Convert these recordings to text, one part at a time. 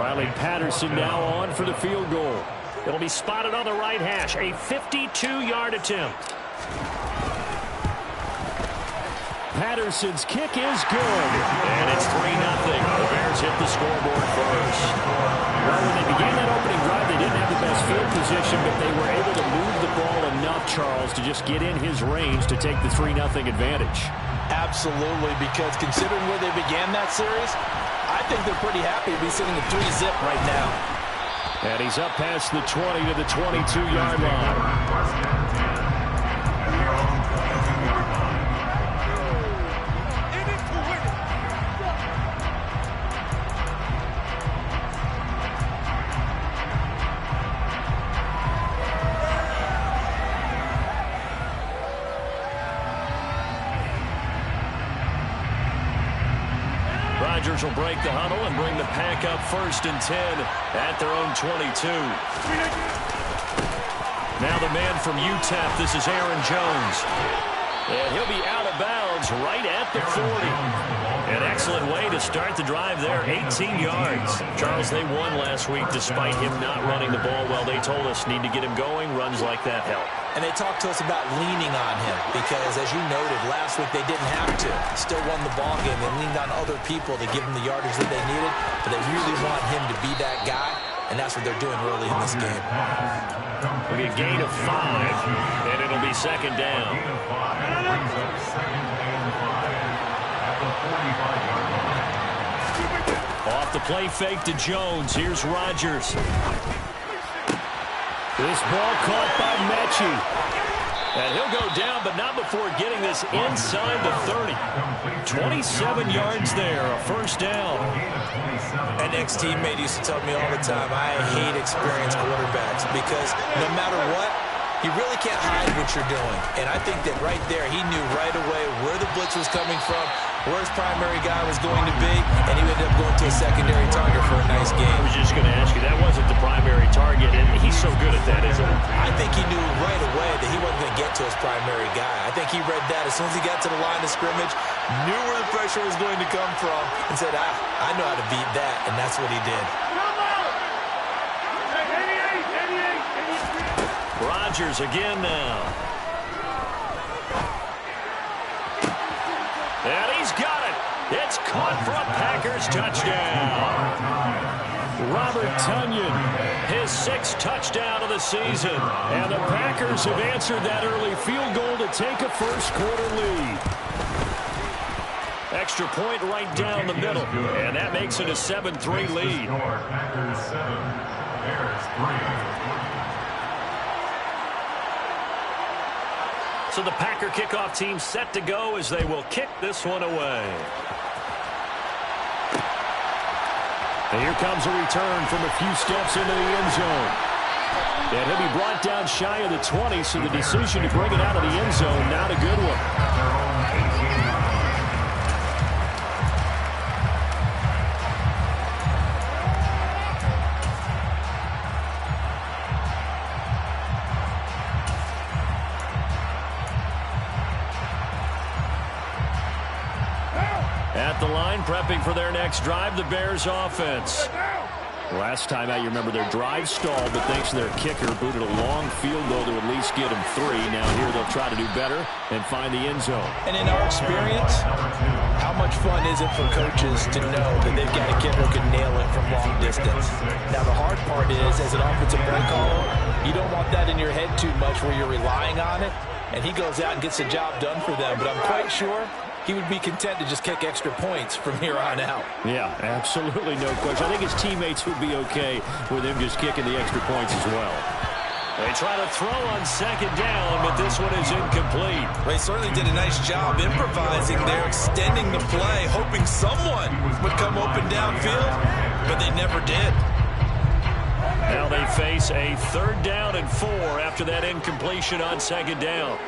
Riley Patterson now on for the field goal. It'll be spotted on the right hash. A 52-yard attempt. Patterson's kick is good. And it's 3-0. The Bears hit the scoreboard first. Well, when they began that opening drive, they didn't have the best field position, but they were able to move the ball enough, Charles, to just get in his range to take the 3-0 advantage. Absolutely, because considering where they began that series, I think they're pretty happy to be sitting at 3-zip right now. And he's up past the 20 to the 22-yard line. Rodgers will break the huddle and bring the pack up 1st and 10 at their own 22. Now the man from UTEP, this is Aaron Jones. And he'll be out of bounds right at the 40. An excellent way to start the drive there, 18 yards. Charles, they won last week despite him not running the ball well. They told us need to get him going. Runs like that help. And they talked to us about leaning on him because, as you noted, last week they didn't have to. Still won the ball game. They leaned on other people to give them the yardage that they needed, but they really want him to be that guy, and that's what they're doing early in this game. It'll be a gain of 5, and it'll be 2nd down. Off the play fake to Jones. Here's Rodgers. This ball caught by Mechie. And he'll go down, but not before getting this inside the 30. 27 yards there, a 1st down. An ex-teammate used to tell me all the time, I hate experienced quarterbacks because no matter what, you really can't hide what you're doing. And I think that right there, he knew right away where the blitz was coming from, where his primary guy was going to be, and he ended up going to a secondary target for a nice game. I was just going to ask you, that wasn't the primary target, and he's so good at that, isn't he? I think he knew right away that he wasn't going to get to his primary guy. I think he read that as soon as he got to the line of scrimmage, knew where the pressure was going to come from, and said, I know how to beat that, and that's what he did. Rodgers again now. And he's got it. It's caught for a Packers touchdown. Robert Tonyan, his 6th touchdown of the season. And the Packers have answered that early field goal to take a first-quarter lead. Extra point right down the middle. And that makes it a 7-3 lead. Packers 7, Bears 3. So the Packer kickoff team set to go as they will kick this one away. And here comes a return from a few steps into the end zone. And he'll be brought down shy of the 20, so the decision to bring it out of the end zone, not a good one. At the line, prepping for their next drive, the Bears offense. Last time out, you remember their drive stalled, but thanks to their kicker, booted a long field goal to at least get them 3. Now here they'll try to do better and find the end zone. And in our experience, how much fun is it for coaches to know that they've got a kicker who can nail it from long distance? Now the hard part is, as an offensive play caller, you don't want that in your head too much where you're relying on it, and he goes out and gets the job done for them. But I'm quite sure he would be content to just kick extra points from here on out. Yeah, absolutely no question. I think his teammates would be okay with him just kicking the extra points as well. They try to throw on 2nd down, but this one is incomplete. They certainly did a nice job improvising there, extending the play, hoping someone would come open downfield, but they never did. Now they face a 3rd down and 4 after that incompletion on 2nd down.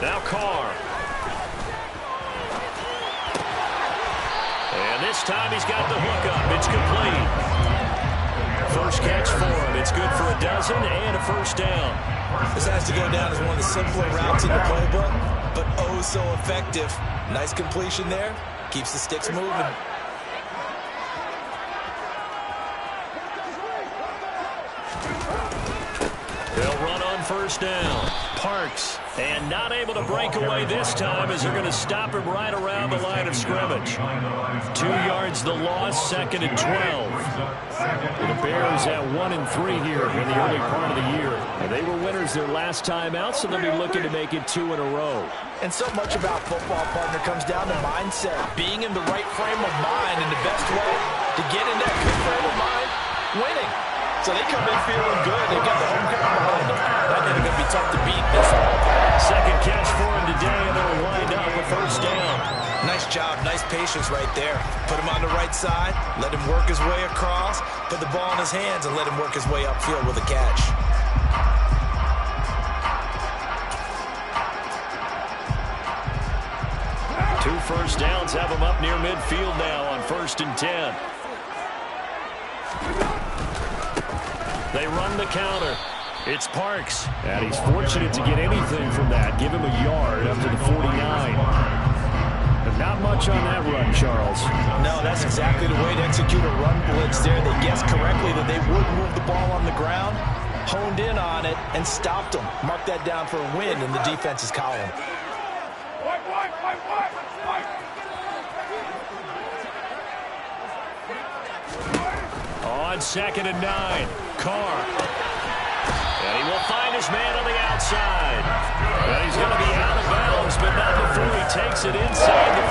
Now Carr. And this time he's got the hook up. It's complete. First catch for him. It's good for a dozen and a 1st down. This has to go down as one of the simpler routes in the playbook, but oh so effective. Nice completion there. Keeps the sticks moving. They'll run on first down. Parks, and not able to break away this time as they're going to stop him right around the line of scrimmage. 2 yards the loss, 2nd and 12. The Bears at 1-3 here in the early part of the year. And they were winners their last time out, so they'll be looking to make it 2 in a row. And so much about football, partner, comes down to mindset. Being in the right frame of mind, and the best way to get in that good frame of mind, winning. So they come in feeling good. They've got the home crowd behind them. That ain't going to be tough to beat this one. Second catch for him today, and they'll wind up a first down. Nice job. Nice patience right there. Put him on the right side. Let him work his way across. Put the ball in his hands and let him work his way upfield with a catch. Two first downs have him up near midfield now on 1st and 10. They run the counter. It's Parks. And he's fortunate to get anything from that. Give him a yard up to the 49. But not much on that run, Charles. No, that's exactly the way to execute a run blitz there. They guessed correctly that they would move the ball on the ground, honed in on it, and stopped them. Mark that down for a win in the defense's column. On 2nd and 9, Carr. And he will find his man on the outside. And he's going to be out of bounds, but not before he takes it inside the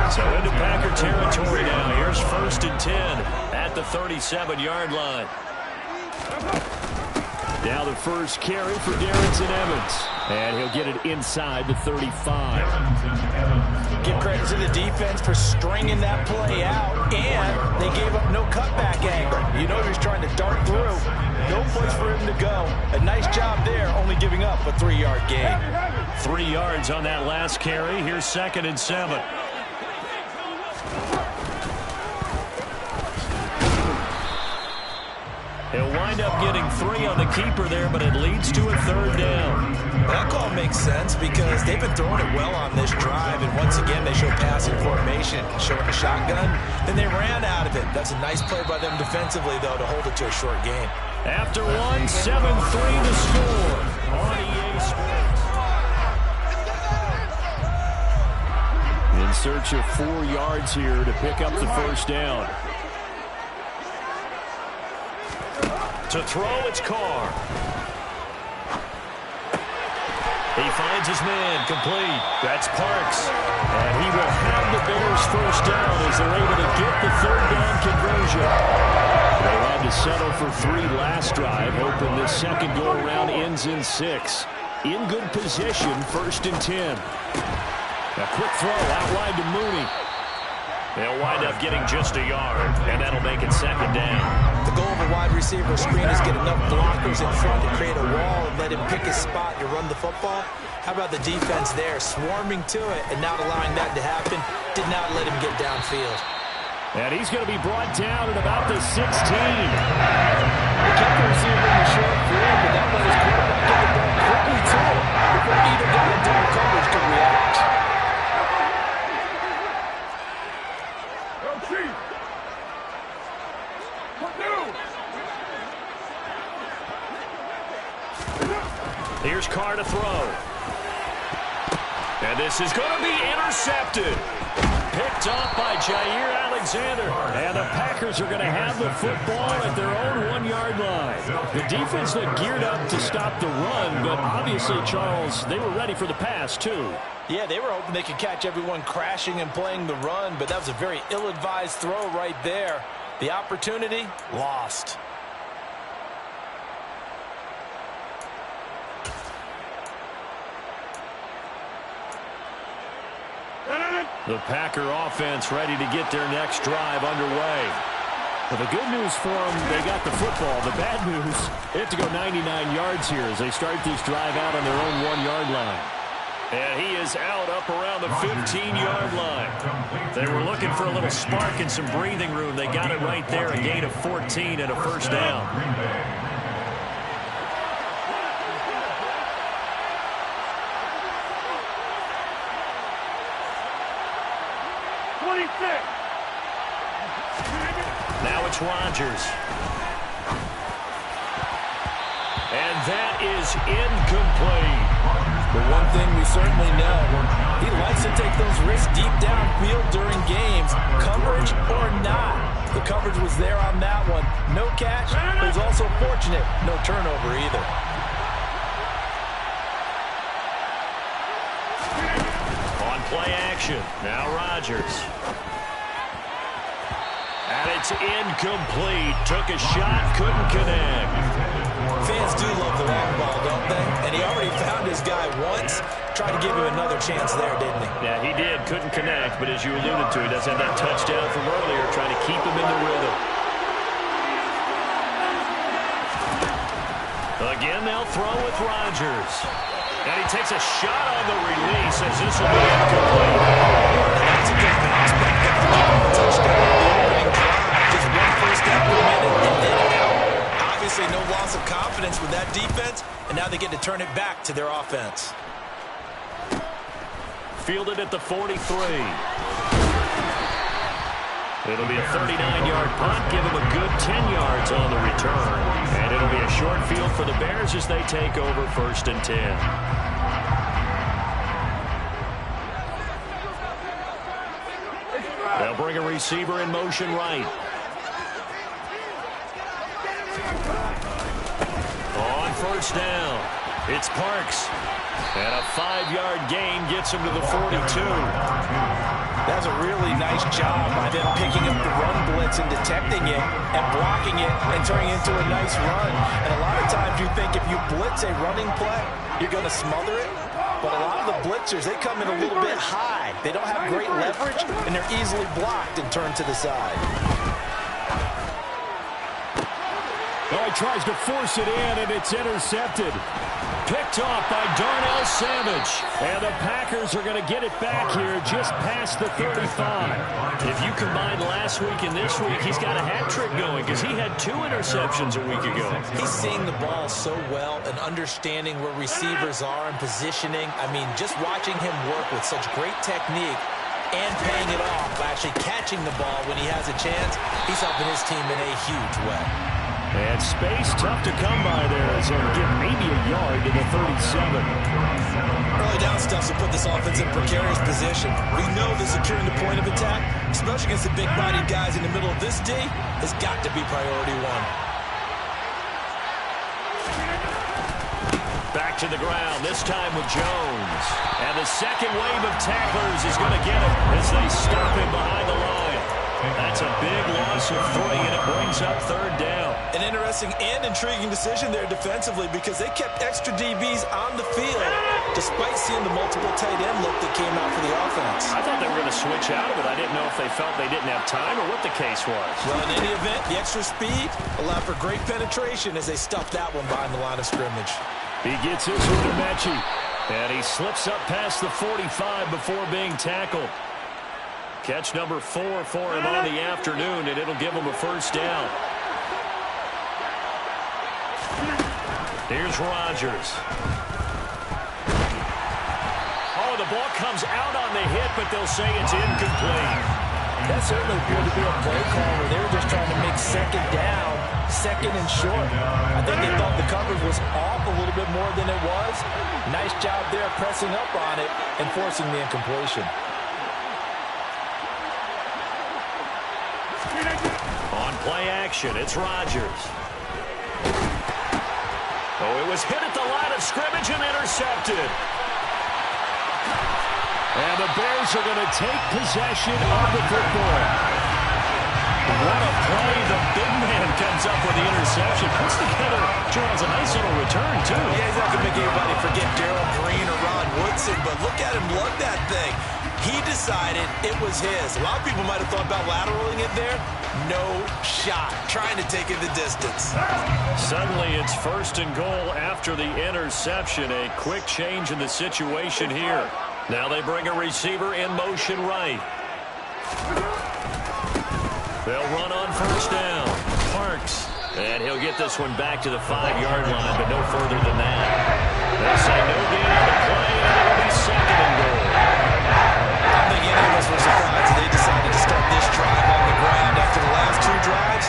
40. So into Packer territory now. Here's 1st and 10 at the 37-yard line. Now the first carry for Darrynton Evans. And he'll get it inside the 35. Give credit to the defense for stringing that play out, and they gave up no cutback angle. You know he was trying to dart through. No place for him to go. A nice job there, only giving up a 3-yard gain. 3 yards on that last carry. Here's 2nd and 7. He'll wind up getting 3 on the keeper there, but it leads to a 3rd down. That call makes sense because they've been throwing it well on this drive, and once again they show passing formation, showing a shotgun, then they ran out of it. That's a nice play by them defensively, though, to hold it to a short gain. After 1, 7-3 to score on EA Sports. In search of 4 yards here to pick up the first down. To throw, it's Carr. He finds his man, complete. That's Parks. And he will have the Bears first down as they're able to get the 3rd down conversion. They had to settle for 3 last drive, hoping this second go-around ends in 6. In good position, 1st and 10. A quick throw out wide to Mooney. They'll wind up getting just a yard, and that'll make it 2nd down. The goal of a wide receiver screen is get enough blockers in front to create a wall and let him pick his spot to run the football. How about the defense there, swarming to it and not allowing that to happen? Did not let him get downfield. And he's going to be brought down at about the 16. They kept the receiver in the short field, but that let his quarterback get the ball quickly to it before either guy in double coverage could react. Here's Carr to throw. And this is going to be intercepted. Picked off by Jair Alexander. And the Packers are going to have the football at their own 1-yard line. The defense looked geared up to stop the run, but obviously, Charles, they were ready for the pass, too. Yeah, they were hoping they could catch everyone crashing and playing the run, but that was a very ill-advised throw right there. The opportunity, lost. The Packer offense ready to get their next drive underway. Well, the good news for them, they got the football. The bad news, they have to go 99 yards here as they start this drive out on their own 1-yard line. And he is out up around the 15-yard line. They were looking for a little spark and some breathing room. They got it right there, a gain of 14 and a first down. Now it's Rodgers. And that is incomplete. The one thing we certainly know, he likes to take those risks deep downfield during games, coverage or not. The coverage was there on that one. No catch, but he's also fortunate. No turnover either. On play action, now Rodgers. And it's incomplete. Took a shot, couldn't connect. Fans do love the long ball, don't they? And he already found his guy once. Tried to give him another chance there, didn't he? Yeah, he did. Couldn't connect, but as you alluded to, he does have that touchdown from earlier, trying to keep him in the rhythm. Again, they'll throw with Rodgers. And he takes a shot on the release as this will be incomplete. That's a good bounce back after giving him a touchdown on the opening drive. Just one first down per minute and then out. Obviously no loss of confidence with that defense, and now they get to turn it back to their offense. Fielded at the 43. It'll be a 39-yard punt, give him a good 10 yards on the return. And it'll be a short field for the Bears as they take over 1st and 10. They'll bring a receiver in motion right. On 1st down, it's Parks. And a 5-yard gain gets him to the 42. That's a really nice job by them picking up the run blitz and detecting it and blocking it and turning it into a nice run. And a lot of times you think if you blitz a running play, you're going to smother it. But a lot of the blitzers, they come in a little bit high. They don't have great leverage, and they're easily blocked and turned to the side. Oh, he tries to force it in, and it's intercepted. Picked off by Darnell Savage. And the Packers are going to get it back here just past the 35. If you combine last week and this week, he's got a hat trick going because he had 2 interceptions a week ago. He's seeing the ball so well and understanding where receivers are and positioning. I mean, just watching him work with such great technique and paying it off by actually catching the ball when he has a chance, he's helping his team in a huge way. And space tough to come by there as they'll give maybe a yard to the 37. Early down stuff to put this offense in precarious position. We know that securing the point of attack, especially against the big-bodied guys in the middle of this D, has got to be priority one. Back to the ground, this time with Jones. And the second wave of tacklers is going to get him as they stop him behind the line. That's a big loss of 3, and it brings up 3rd down. An interesting and intriguing decision there defensively because they kept extra DBs on the field despite seeing the multiple tight end look that came out for the offense. I thought they were going to switch out of it. I didn't know if they felt they didn't have time or what the case was. Well, in any event, the extra speed allowed for great penetration as they stuffed that one behind the line of scrimmage. He gets his one to Mechie, and he slips up past the 45 before being tackled. Catch number 4 for him on the afternoon, and it'll give him a 1st down. Here's Rodgers. Oh, the ball comes out on the hit, but they'll say it's incomplete. That certainly appeared to be a play call where they were just trying to make 2nd down, 2nd and short. I think they thought the coverage was off a little bit more than it was. Nice job there pressing up on it and forcing the incompletion. On play action, it's Rodgers. Oh, it was hit at the line of scrimmage and intercepted. And the Bears are going to take possession of the football. What a play. The big man comes up with the interception. Puts together, Charles, a nice little return, too. Yeah, he's not going to make anybody forget Darrell Green or Ron Woodson, but look at him lug that thing. He decided it was his. A lot of people might have thought about lateraling it there. No shot. Trying to take it the distance. Suddenly it's 1st and goal after the interception. A quick change in the situation here. Now they bring a receiver in motion right. They'll run on 1st down. Parks. And he'll get this one back to the 5-yard line, but no further than that. They'll say no gain on the play, and it'll be 2nd and goal. I don't think any of us were surprised that they decided to start this drive on the ground after the last 2 drives.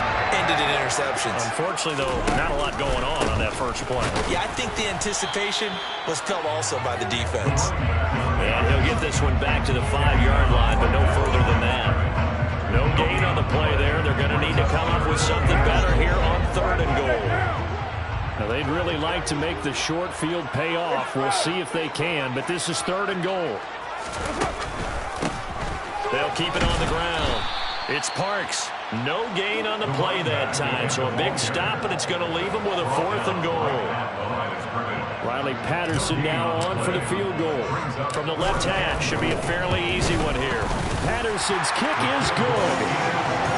Unfortunately, though, not a lot going on that first play. Yeah, I think the anticipation was felt also by the defense. And he'll get this one back to the 5-yard line, but no further than that. No gain on the play there. They're going to need to come up with something better here on 3rd and goal. Now, they'd really like to make the short field pay off. We'll see if they can, but this is 3rd and goal. They'll keep it on the ground. It's Parks. No gain on the play that time, so a big stop, and it's going to leave them with a 4th and goal. Riley Patterson now on for the field goal. From the left hash, should be a fairly easy one here. Patterson's kick is good.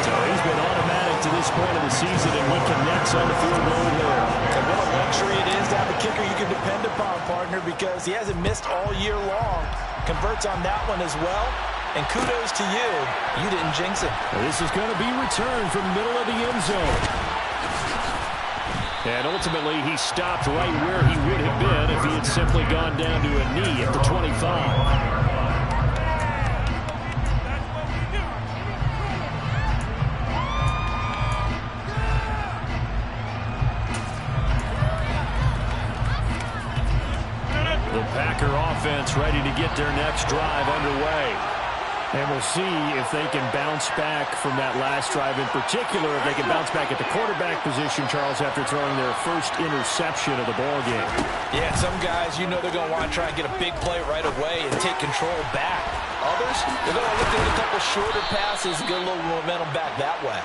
So he's been automatic to this point of the season, and he connects on the field goal there. And what a luxury it is to have a kicker you can depend upon, partner, because he hasn't missed all year long. Converts on that one as well. And kudos to you. You didn't jinx it. This is going to be returned from the middle of the end zone. And ultimately, he stopped right where he would have been if he had simply gone down to a knee at the 25. The Packer offense ready to get their next drive underway. And we'll see if they can bounce back from that last drive, in particular, if they can bounce back at the quarterback position, Charles, after throwing their first interception of the ballgame. Yeah, some guys, you know they're going to want to try and get a big play right away and take control back. Others, they're going to look at a couple shorter passes and get a little momentum back that way.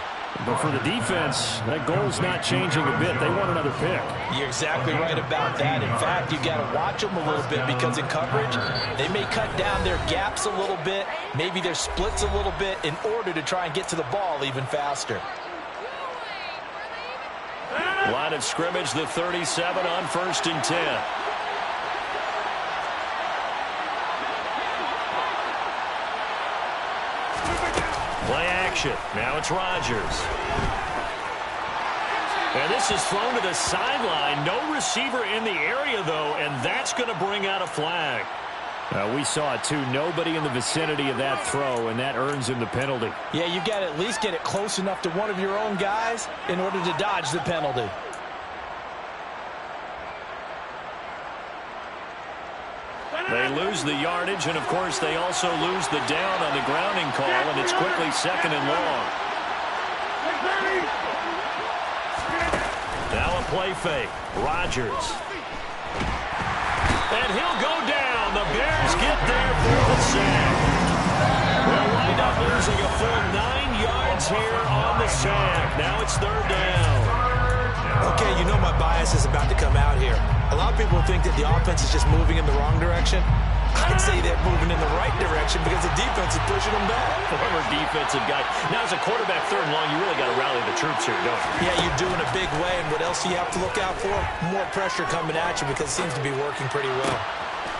But for the defense, that goal's not changing a bit. They want another pick. You're exactly right about that. In fact, you got to watch them a little bit because in coverage, they may cut down their gaps a little bit, maybe their splits a little bit in order to try and get to the ball even faster. Line of scrimmage, the 37 on 1st and 10. Play action. Now it's Rodgers. And this is thrown to the sideline. No receiver in the area, though, and that's going to bring out a flag. We saw it, too. Nobody in the vicinity of that throw, and that earns him the penalty. Yeah, you got to at least get it close enough to one of your own guys in order to dodge the penalty. They lose the yardage, and, of course, they also lose the down on the grounding call, and it's quickly 2nd and long. Now a play fake. Rodgers. And he'll go down. The Bears get there for the sack. They'll wind up losing a full 9 yards here on the sack. Now it's 3rd down. Okay, you know my bias is about to come out here. A lot of people think that the offense is just moving in the wrong direction. I'd say they're moving in the right direction because the defense is pushing them back. Former defensive guy. Now, as a quarterback 3rd and long, you really got to rally the troops here, don't you? Yeah, you do in a big way. And what else do you have to look out for? More pressure coming at you because it seems to be working pretty well.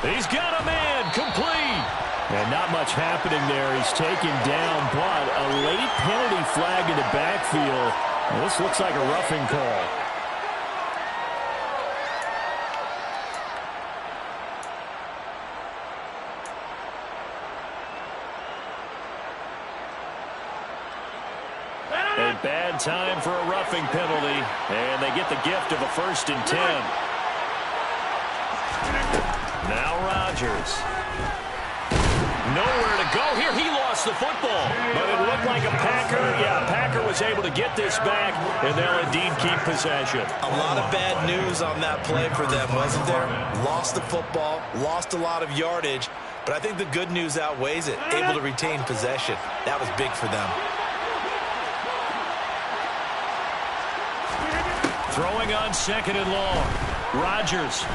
He's got a man complete. And not much happening there. He's taken down, but a late penalty flag in the backfield. This looks like a roughing call. A bad time for a roughing penalty, and they get the gift of a 1st and 10. Now Rodgers. Nowhere to go here. He lost the football, but it looked like a Packer. Yeah, Packer was able to get this back, and they'll indeed keep possession. A lot of bad news on that play for them, wasn't there? Lost the football, lost a lot of yardage, but I think the good news outweighs it. Able to retain possession. That was big for them. Throwing on 2nd and long. Rodgers.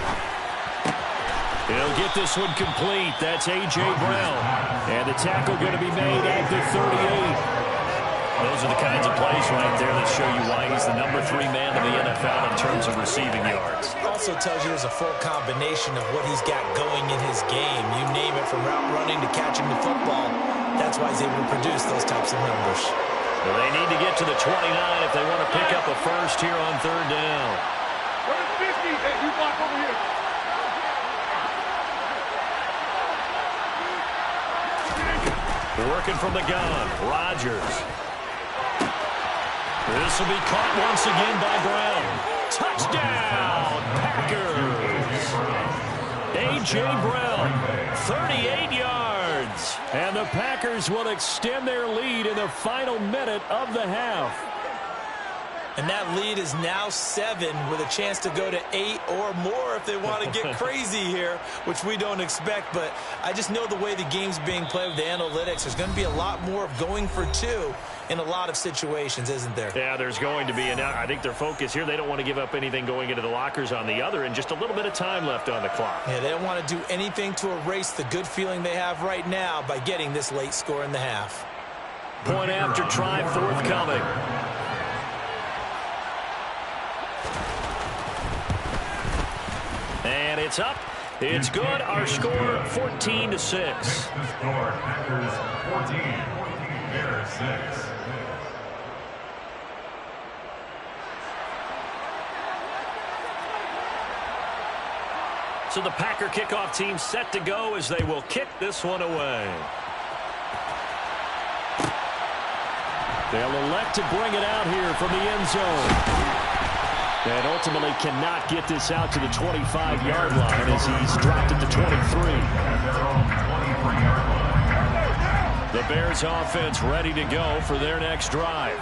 He'll get this one complete. That's A.J. Brown. And the tackle going to be made at the 38. Those are the kinds of plays right there that show you why he's the number 3 man in the NFL in terms of receiving yards. Also tells you there's a full combination of what he's got going in his game. You name it, from route running to catching the football. That's why he's able to produce those types of numbers. Well, they need to get to the 29 if they want to pick up a first here on 3rd down. Where's 50? Hey, you block over here. Working from the gun, Rodgers. This will be caught once again by Brown. Touchdown, Packers. A.J. Brown, 38 yards. And the Packers will extend their lead in the final minute of the half. And that lead is now 7 with a chance to go to 8 or more if they want to get crazy here, which we don't expect. But I just know the way the game's being played with the analytics, there's going to be a lot more of going for 2 in a lot of situations, isn't there? Yeah, there's going to be. And I think their focus here, they don't want to give up anything going into the lockers on the other, and just a little bit of time left on the clock. Yeah, they don't want to do anything to erase the good feeling they have right now by getting this late score in the half. Point after try forthcoming. And it's up. It's good. Our score, 14-6. The score, Packers 14, Bears 6. So the Packer kickoff team set to go as they will kick this one away. They'll elect to bring it out here from the end zone. And ultimately cannot get this out to the 25-yard line as he's dropped it to 23. The Bears offense ready to go for their next drive.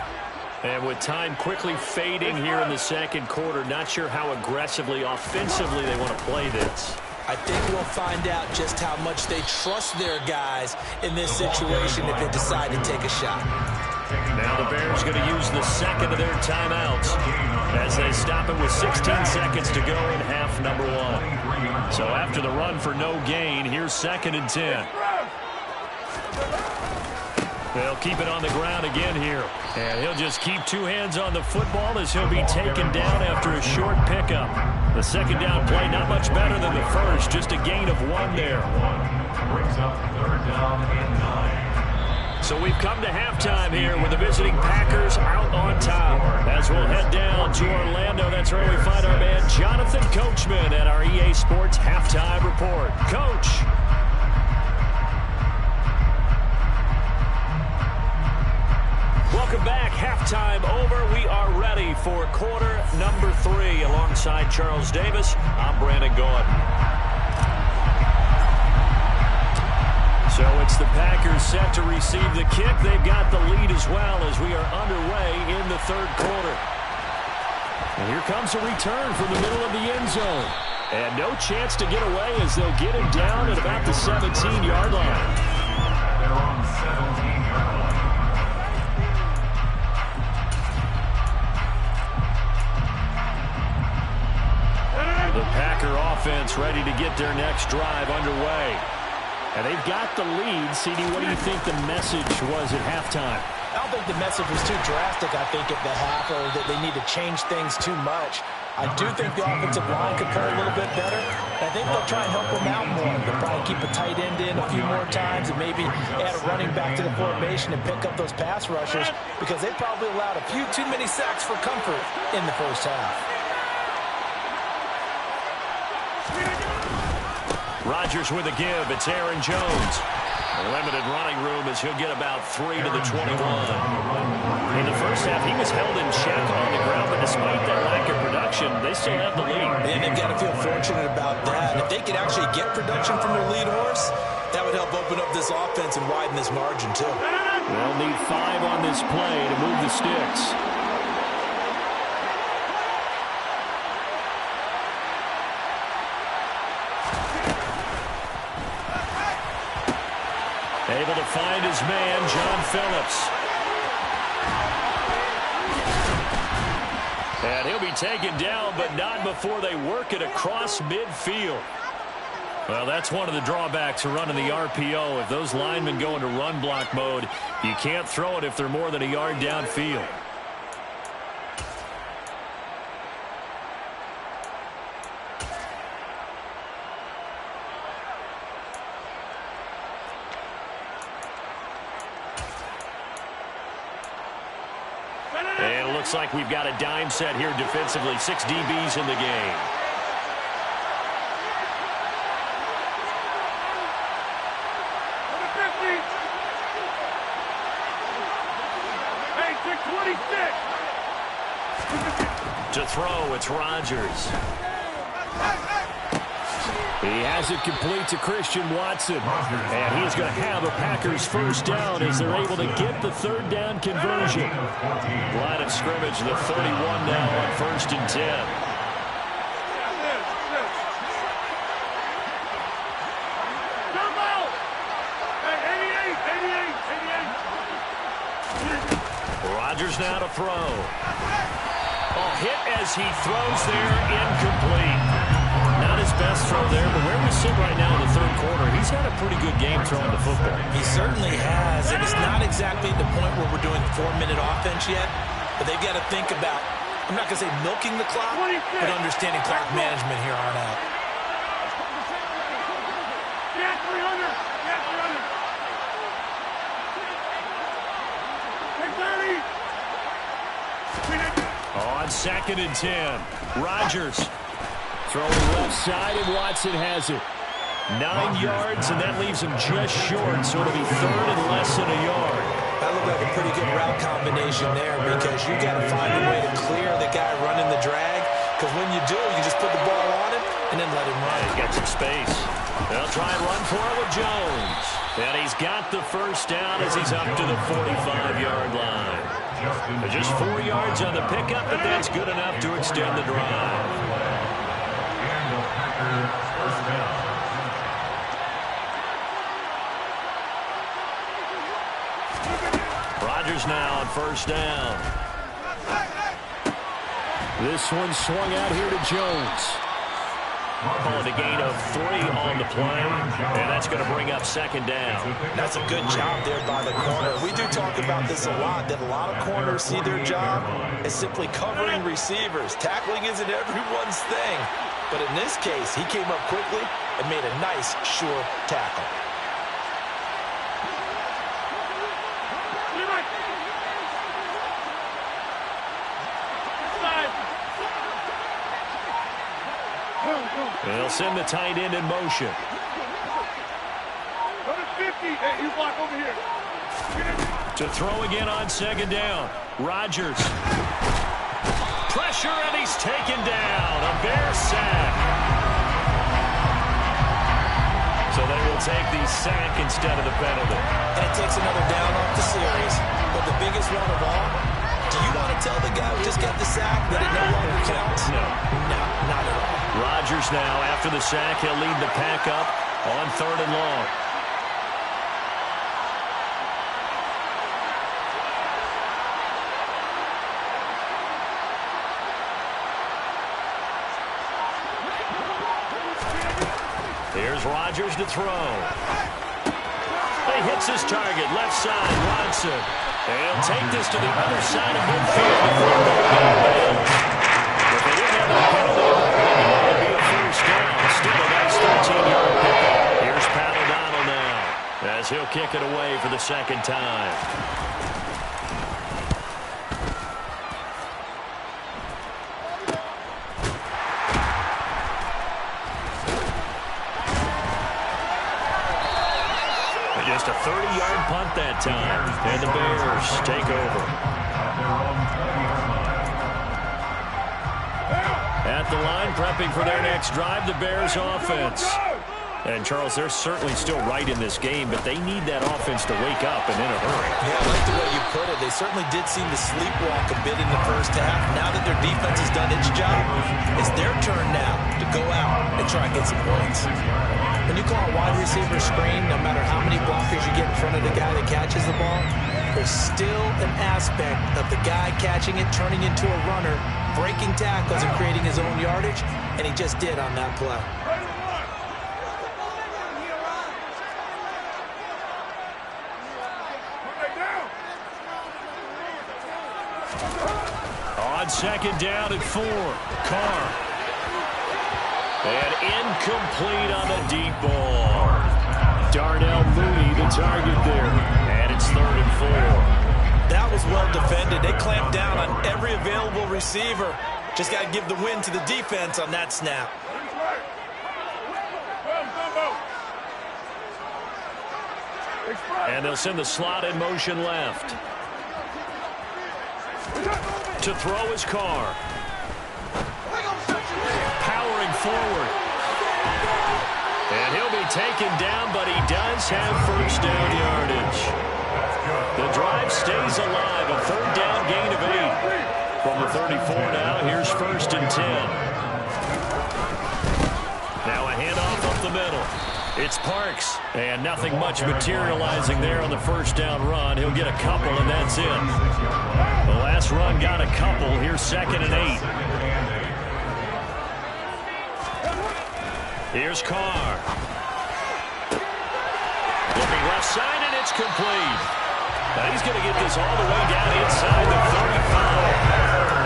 And with time quickly fading here in the second quarter, not sure how aggressively, offensively they want to play this. I think we'll find out just how much they trust their guys in this situation if they decide to take a shot. Now the Bears going to use the second of their timeouts as they stop it with 16 seconds to go in half number 1. So after the run for no gain, here's 2nd and 10. They'll keep it on the ground again here. And he'll just keep 2 hands on the football as he'll be taken down after a short pickup. The second down play not much better than the first, just a gain of 1 there. Brings up 3rd down and 9. So we've come to halftime here with the visiting Packers out on top. As we'll head down to Orlando, that's where we find our man Jonathan Coachman at our EA Sports Halftime Report. Coach. Welcome back. Halftime over. We are ready for quarter number 3. Alongside Charles Davis, I'm Brandon Gaudin. So it's the Packers set to receive the kick. They've got the lead as well as we are underway in the 3rd quarter. And here comes a return from the middle of the end zone. And no chance to get away as they'll get him down at about the 17-yard line. They're on the 17-yard line. The Packer offense ready to get their next drive underway. And they've got the lead. CD, what do you think the message was at halftime? I don't think the message was too drastic, I think, at the half, or that they need to change things too much. I do think the offensive line could play a little bit better. I think they'll try and help them out more. They'll probably keep a tight end in a few more times and maybe add a running back to the formation and pick up those pass rushers because they probably allowed a few too many sacks for comfort in the first half. Rodgers with a give. It's Aaron Jones. Limited running room as he'll get about 3 to the 21. In the first half, he was held in check on the ground, but despite that lack of production, they still have the lead. And they've got to feel fortunate about that. If they could actually get production from their lead horse, that would help open up this offense and widen this margin, too. They'll need 5 on this play to move the sticks. Able to find his man, John Phillips. And he'll be taken down, but not before they work it across midfield. Well, that's one of the drawbacks of running the RPO. If those linemen go into run block mode, you can't throw it if they're more than a yard downfield. And it looks like we've got a dime set here defensively. 6 DBs in the game. Hey, 626. To throw, it's Rodgers. He has it complete to Christian Watson. And he is going to have a Packers first down as they're able to get the third down conversion. Line of scrimmage, the 31 now on 1st and 10. Rodgers now to throw. Hit as he throws there, incomplete. Not his best throw there, but where we sit right now in the third quarter, he's had a pretty good game throwing the football. He certainly has, and it's not exactly the point where we're doing 4-minute offense yet, but they've got to think about, I'm not going to say milking the clock, but understanding clock management here on out. On 2nd and 10, Rodgers throwing left side, and Watson has it. 9 yards, and that leaves him just short, so it'll be 3rd and less than a yard. That looked like a pretty good route combination there because you got to find a way to clear the guy running the drag, because when you do, you just put the ball on him and then let him run. He's got some space. They'll try and run for it with Jones. And he's got the first down as he's up to the 45-yard line. Just 4 yards on the pickup, but that's good enough to extend the drive. Rodgers now on 1st down. This one swung out here to Jones. Call it a gain of 3 on the play, and that's going to bring up 2nd down. That's a good job there by the corner. We do talk about this a lot, that a lot of corners see their job as simply covering receivers. Tackling isn't everyone's thing, but in this case, he came up quickly and made a nice, sure tackle. They'll send the tight end in motion. Number 50. Hey, you block over here. To throw again on 2nd down. Rodgers. Pressure, and he's taken down. A Bear sack. So they will take the sack instead of the penalty. And it takes another down off the series. But the biggest one of all, do you want to tell the guy who just got the sack that it no longer counts? No. No, not at all. Rodgers now, after the sack, he'll lead the pack up on 3rd and long. Here's Rodgers to throw. He hits his target, left side, Watson. He'll take this to the other side of midfield before going. If they didn't have that penalty, it would be a first down. Still a nice 13-yard pickup. Here's Pat O'Donnell now as he'll kick it away for the 2nd time. Just a 30-yard punt that time. And the Bears take over. At the line, prepping for their next drive, the Bears offense. And, Charles, they're certainly still right in this game, but they need that offense to wake up and in a hurry. Yeah, I like the way you put it. They certainly did seem to sleepwalk a bit in the first half. Now that their defense has done its job, it's their turn now to go out and try and get some points. When you call a wide receiver screen, no matter how many blockers you get in front of the guy that catches the ball, there's still an aspect of the guy catching it, turning into a runner, breaking tackles and creating his own yardage, and he just did on that play. On 2nd down at 4, Carr. And incomplete on the deep ball. Darnell Mooney, the target there. And it's 3rd and 4. That was well defended. They clamped down on every available receiver. Just got to give the win to the defense on that snap. And they'll send the slot in motion left. To throw his Carr. Powering forward. And he'll be taken down, but he does have first down yardage. The drive stays alive. A third down gain of 8. From the 34 now, here's 1st and 10. Now a handoff up the middle. It's Parks, and nothing much materializing there on the first down run. He'll get a couple, and that's it. The last run got a couple. Here's 2nd and 8. Here's Carr. Looking left side, and it's complete. Now he's going to get this all the way down inside the 35.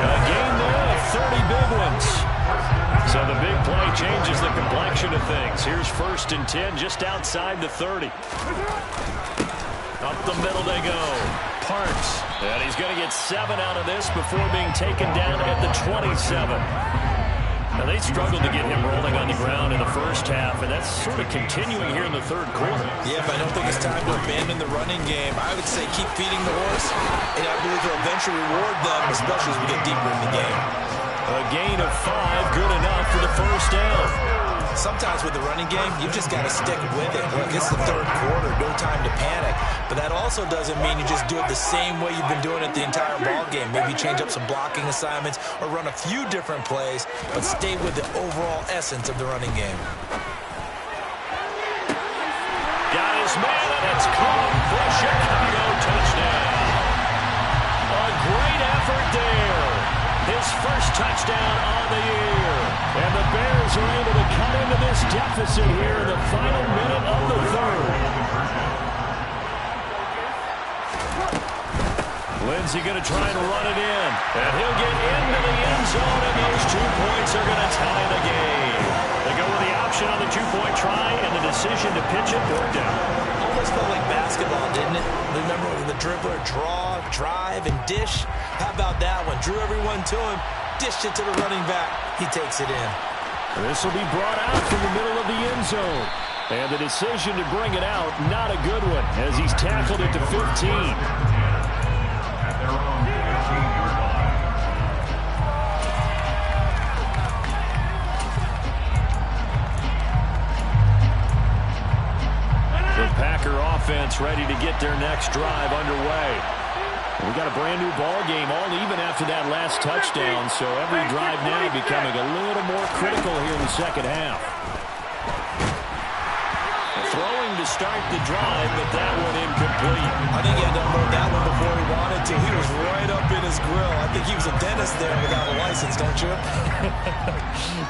A gain there of 30 big ones. So the big play changes the complexion of things. Here's 1st and 10 just outside the 30. Up the middle they go. Parks. And he's going to get 7 out of this before being taken down at the 27. Now they struggled to get him rolling on the ground in the first half, and that's sort of continuing here in the third quarter. Yeah, but I don't think it's time to abandon the running game. I would say keep feeding the horse, and I believe he'll eventually reward them, especially as we get deeper in the game. A gain of 5, good enough for the first down. Sometimes with the running game, you just got to stick with it. Look, it's the third quarter, no time to panic. But that also doesn't mean you just do it the same way you've been doing it the entire ball game. Maybe change up some blocking assignments or run a few different plays, but stay with the overall essence of the running game. Got his man, and it's caught for a Chicago touchdown. A great effort there. His first touchdown on the year. And the Bears are able to cut into this deficit here in the final minute of the third. Lindsey going to try and run it in. And he'll get into the end zone, and those 2 points are going to tie the game. They go with the option on the 2-point try, and the decision to pitch it worked out. Almost felt like basketball, didn't it? Remember the dribbler, draw, drive, and dish? How about that one? Drew everyone to him, dished it to the running back. He takes it in. This will be brought out from the middle of the end zone. And the decision to bring it out, not a good one, as he's tackled it to 15. At their own 15-yard line. The Packer offense ready to get their next drive underway. We got a brand new ball game, all even after that last touchdown, so every drive now becoming a little more critical here in the second half. Throwing to start the drive, but that one incomplete. I think he had to unload that one before he wanted to. He was right up in his grill. I think he was a dentist there without a license, don't you?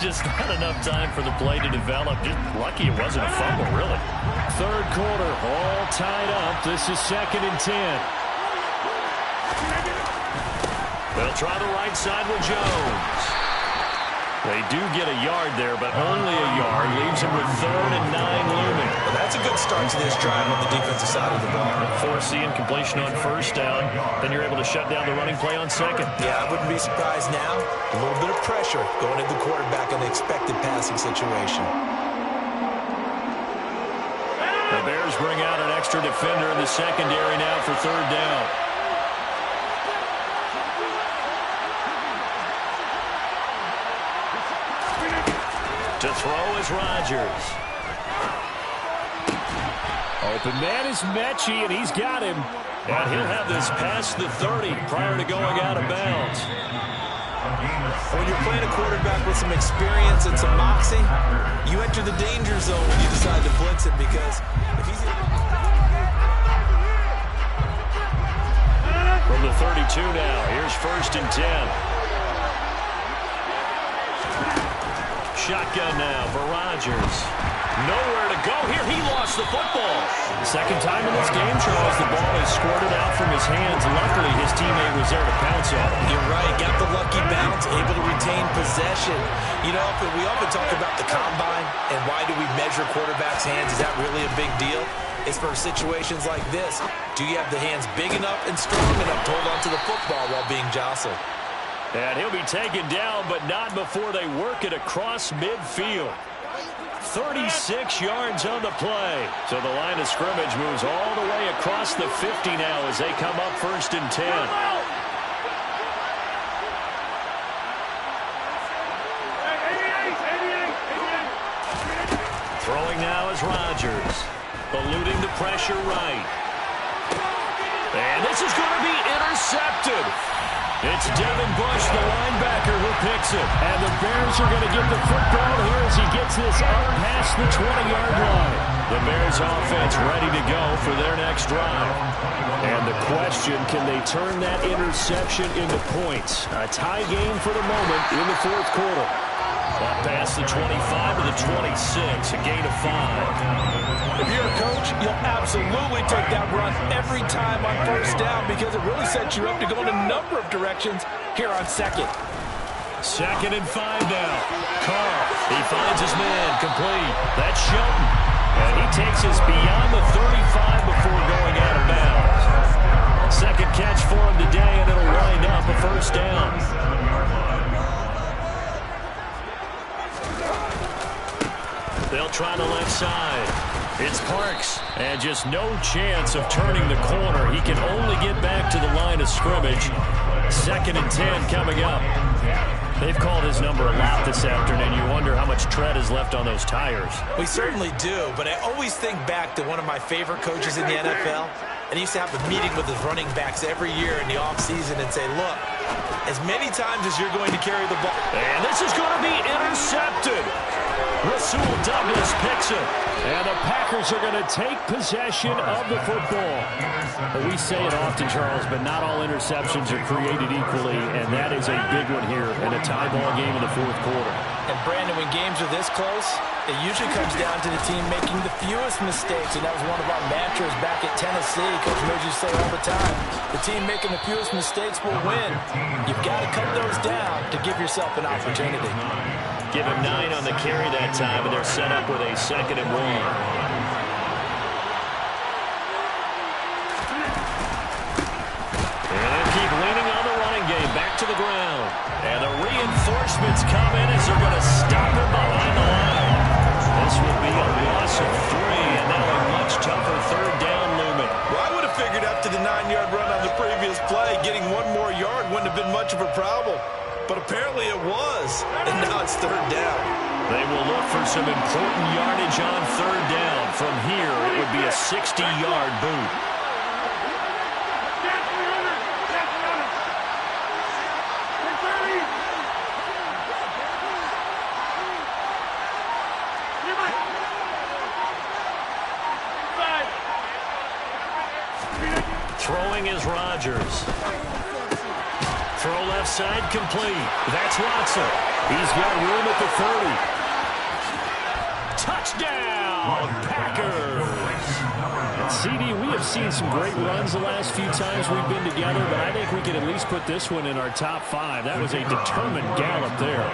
Just not enough time for the play to develop. Just lucky it wasn't a fumble, really. Third quarter, all tied up. This is 2nd and 10. They'll try the right side with Jones. They do get a yard there, but only a yard. Leaves him with 3rd and 9 looming. Well, that's a good start to this drive on the defensive side of the ball. Force the incompletion on first down. Then you're able to shut down the running play on second. Yeah, I wouldn't be surprised now. A little bit of pressure going at the quarterback in the expected passing situation. The Bears bring out an extra defender in the secondary now for 3rd down. To throw is Rodgers. Open man is Mechie, and he's got him. And he'll have this past the 30 prior to going out of bounds. When you're playing a quarterback with some experience and some moxie, you enter the danger zone when you decide to blitz him, because if he's... From the 32 now, here's 1st and 10. Shotgun now for Rodgers. Nowhere to go here. He lost the football. Second time in this game, Charles, the ball is squirted out from his hands. Luckily, his teammate was there to pounce on it. You're right. Got the lucky bounce, able to retain possession. You know, we often talk about the combine and why do we measure quarterbacks' hands. Is that really a big deal? It's for situations like this. Do you have the hands big enough and strong enough to hold on to the football while being jostled? And he'll be taken down, but not before they work it across midfield. 36 yards on the play. So the line of scrimmage moves all the way across the 50 now as they come up 1st and 10. is Rodgers. Eluding the pressure right. And this is going to be intercepted. It's Devin Bush, the linebacker, who picks it. And the Bears are going to get the football here as he gets this up past the 20-yard line. The Bears offense ready to go for their next drive. And the question, can they turn that interception into points? A tie game for the moment in the fourth quarter. Up past the 25 to the 26, a gain of 5. If you're a coach, you'll absolutely take that run every time on first down because it really sets you up to go in a number of directions here on second. 2nd and 5 now. Carr, he finds his man, complete. That's Shelton. And he takes us beyond the 35 before going out of bounds. Second catch for him today, and it'll wind up a first down. They'll try the left side. It's Parks, and just no chance of turning the corner. He can only get back to the line of scrimmage. 2nd and 10 coming up. They've called his number a lot this afternoon. You wonder how much tread is left on those tires. We certainly do, but I always think back to one of my favorite coaches in the NFL. And he used to have a meeting with his running backs every year in the offseason and say, look, as many times as you're going to carry the ball. And this is going to be intercepted. Rasul Douglas picks it. And the Packers are going to take possession of the football. Well, we say it often, Charles, but not all interceptions are created equally, and that is a big one here in a tie ball game in the fourth quarter. And, Brandon, when games are this close, it usually comes down to the team making the fewest mistakes, and that was one of our mantras back at Tennessee. Coach Murray used to say all the time, the team making the fewest mistakes will win. You've got to cut those down to give yourself an opportunity. Give him 9 on the carry that time, and they're set up with a 2nd and 1. And keep leaning on the running game. Back to the ground. And the reinforcements come in as they're going to stop him behind the line. This will be a loss of 3, and now a much tougher 3rd down looming. Well, I would have figured after the 9-yard run on the previous play, getting one more yard wouldn't have been much of a problem. But apparently it was, and now it's 3rd down. They will look for some important yardage on 3rd down. From here, it would be a 60-yard boot. Throwing is Rodgers. Throw left side complete. That's Watson. He's got room at the 30. Touchdown, Packers. And CD, we have seen some great runs the last few times we've been together, but I think we can at least put this one in our top 5. That was a determined gallop there.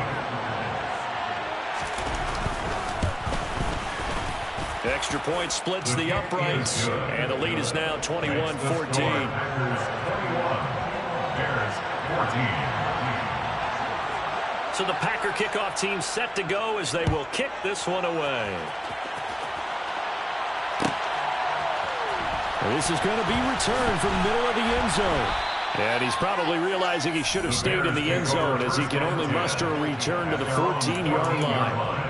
Extra point splits the uprights, and the lead is now 21-14. So the Packer kickoff team set to go as they will kick this one away. This is going to be returned from the middle of the end zone. And he's probably realizing he should have stayed in the end zone as he can only muster a return to the 14-yard line.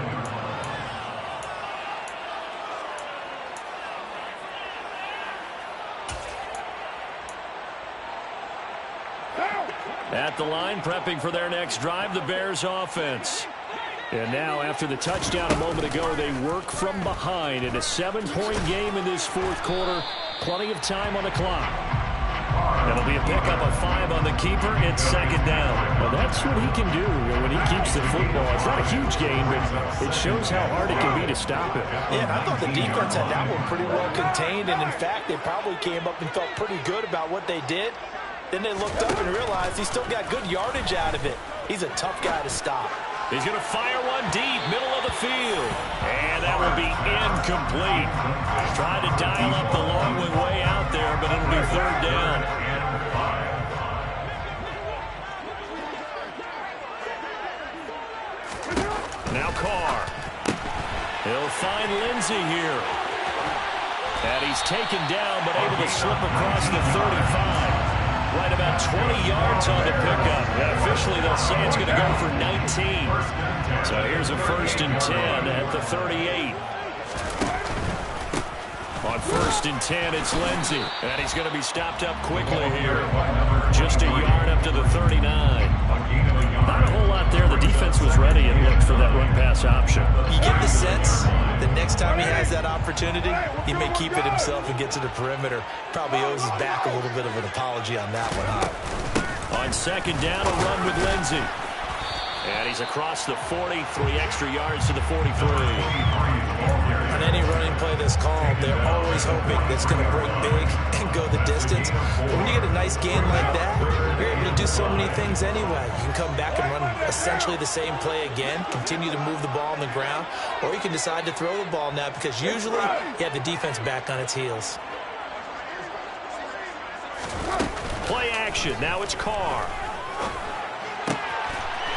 At the line, prepping for their next drive, the Bears offense. And now, after the touchdown a moment ago, they work from behind in a 7-point game in this fourth quarter. Plenty of time on the clock. That'll be a pickup of 5 on the keeper. It's 2nd down. Well, that's what he can do when he keeps the football. It's not a huge gain, but it shows how hard it can be to stop it. Yeah, and I thought the defense had that one pretty well contained, and in fact, they probably came up and felt pretty good about what they did. Then they looked up and realized he still got good yardage out of it. He's a tough guy to stop. He's going to fire one deep, middle of the field. And that will be incomplete. Tried to dial up the long one way out there, but it'll be 3rd down. Now Carr. He'll find Lindsey here. And he's taken down, but able to slip across the 35. Right about 20 yards on the pickup. And officially, they'll say it's going to go for 19. So here's a 1st and 10 at the 38. On 1st and 10, it's Lindsey. And he's going to be stopped up quickly here. Just a yard up to the 39. Not a whole lot there. The defense was ready and looked for that run-pass option. You get the sense that next time he has that opportunity, he may keep it himself and get to the perimeter. Probably owes his back a little bit of an apology on that one, huh? On 2nd down, a run with Lindsey. And he's across the 40, 3 extra yards to the 43. On any running play that's called, they're always hoping that's going to break big and go the distance. But when you get a nice gain like that, you're able to do so many things anyway. You can come back and run essentially the same play again, continue to move the ball on the ground, or you can decide to throw the ball now because usually you have the defense back on its heels. Play action. Now it's Carr.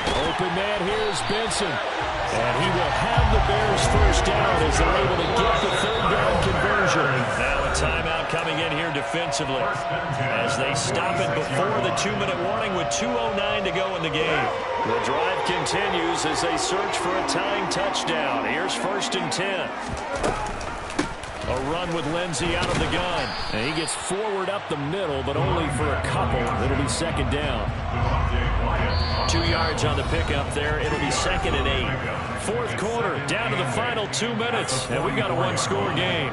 Open man here is Benson. And he will have the Bears first down as they're able to get the 3rd down conversion. Now a timeout coming in here defensively as they stop it before the 2-minute warning with 2:09 to go in the game. The drive continues as they search for a tying touchdown. Here's 1st and 10. A run with Lindsey out of the gun. And he gets forward up the middle, but only for a couple. It'll be 2nd down. 2 yards on the pickup there. It'll be 2nd and 8. 4th quarter, down to the final 2 minutes. And we've got a one-score game.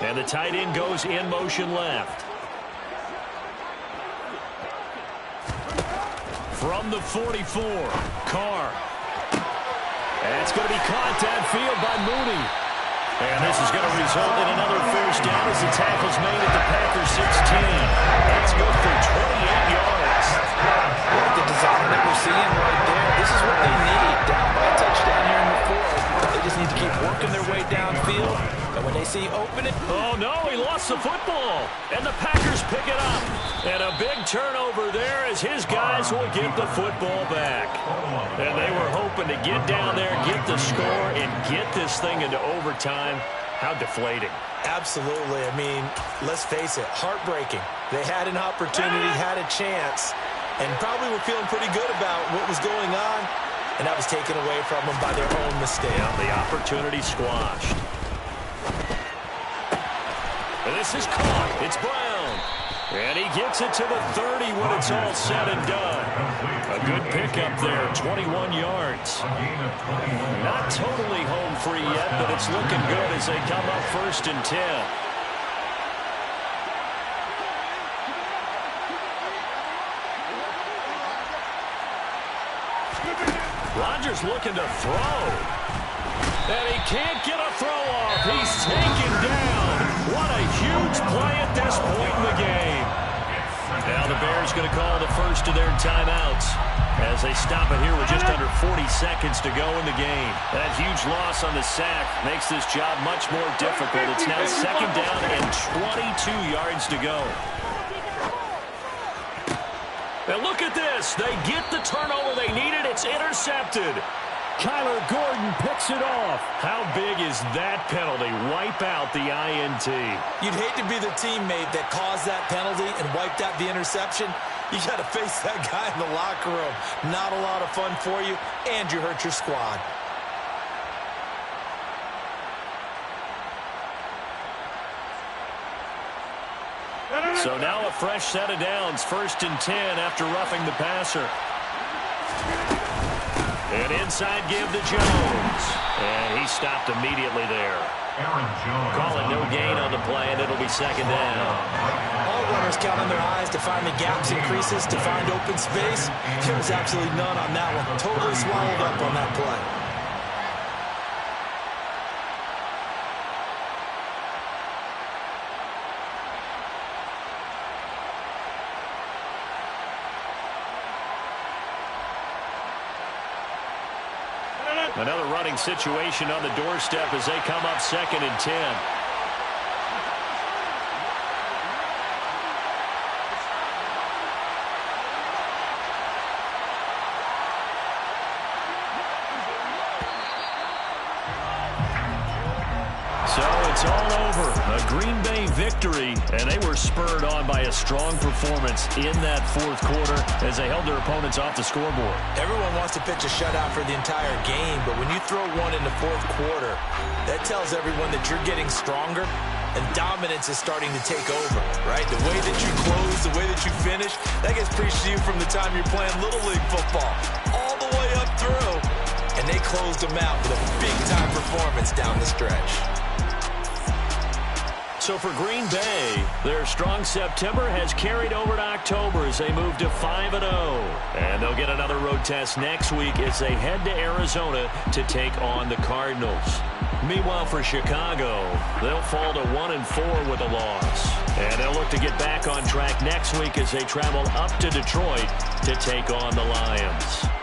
And the tight end goes in motion left. From the 44, Carr. And it's going to be caught downfield by Mooney. And this is going to result in another first down as the tackle's made at the Packers 16. That's good for 28 yards. Like the design that we're seeing right there, this is what they need. Down by a touchdown here in the 4th. They just need to keep working their way downfield. And when they see opening... Oh, no, he lost the football. And the Packers pick it up. And a big turnover there as his guys will get the football back. And they were hoping to get down there, get the score, and get this thing into overtime. How deflating. Absolutely. I mean, let's face it, heartbreaking. They had an opportunity, had a chance, and probably were feeling pretty good about what was going on, and that was taken away from them by their own mistake. Yeah, the opportunity squashed. And this is caught. It's Brown. And he gets it to the 30 when it's all said and done. A good pickup there, 21 yards. Not totally home free yet, but it's looking good as they come up 1st and 10. Rodgers looking to throw. And he can't get a throw off. He's taken down. What a huge play at this point in the game. Now the Bears going to call the first of their timeouts as they stop it here with just under 40 seconds to go in the game. That huge loss on the sack makes this job much more difficult. It's now 2nd down and 22 yards to go. And look at this. They get the turnover they needed. It's intercepted. Kyler Gordon picks it off. How big is that penalty? Wipe out the INT. You'd hate to be the teammate that caused that penalty and wiped out the interception. You got to face that guy in the locker room. Not a lot of fun for you, and you hurt your squad. So now a fresh set of downs. 1st and 10 after roughing the passer. And inside give to Jones. And he stopped immediately there. Call it no gain on the play, and it'll be 2nd down. All runners count on their eyes to find the gaps and creases, to find open space. There was absolutely none on that one. Totally swallowed up on that play. Another running situation on the doorstep as they come up 2nd and 10. So it's all over. A Green Bay victory, and they were spurred on by a strong performance in that fourth quarter as they held their opponents off the scoreboard. Everyone wants to pitch a shutout for the entire game, but when you throw one in the fourth quarter, that tells everyone that you're getting stronger and dominance is starting to take over, right? The way that you close, the way that you finish, that gets preached to you from the time you're playing Little League football all the way up through. And they closed them out with a big-time performance down the stretch. So for Green Bay, their strong September has carried over to October as they move to 5-0. And they'll get another road test next week as they head to Arizona to take on the Cardinals. Meanwhile, for Chicago, they'll fall to 1-4 with a loss. And they'll look to get back on track next week as they travel up to Detroit to take on the Lions.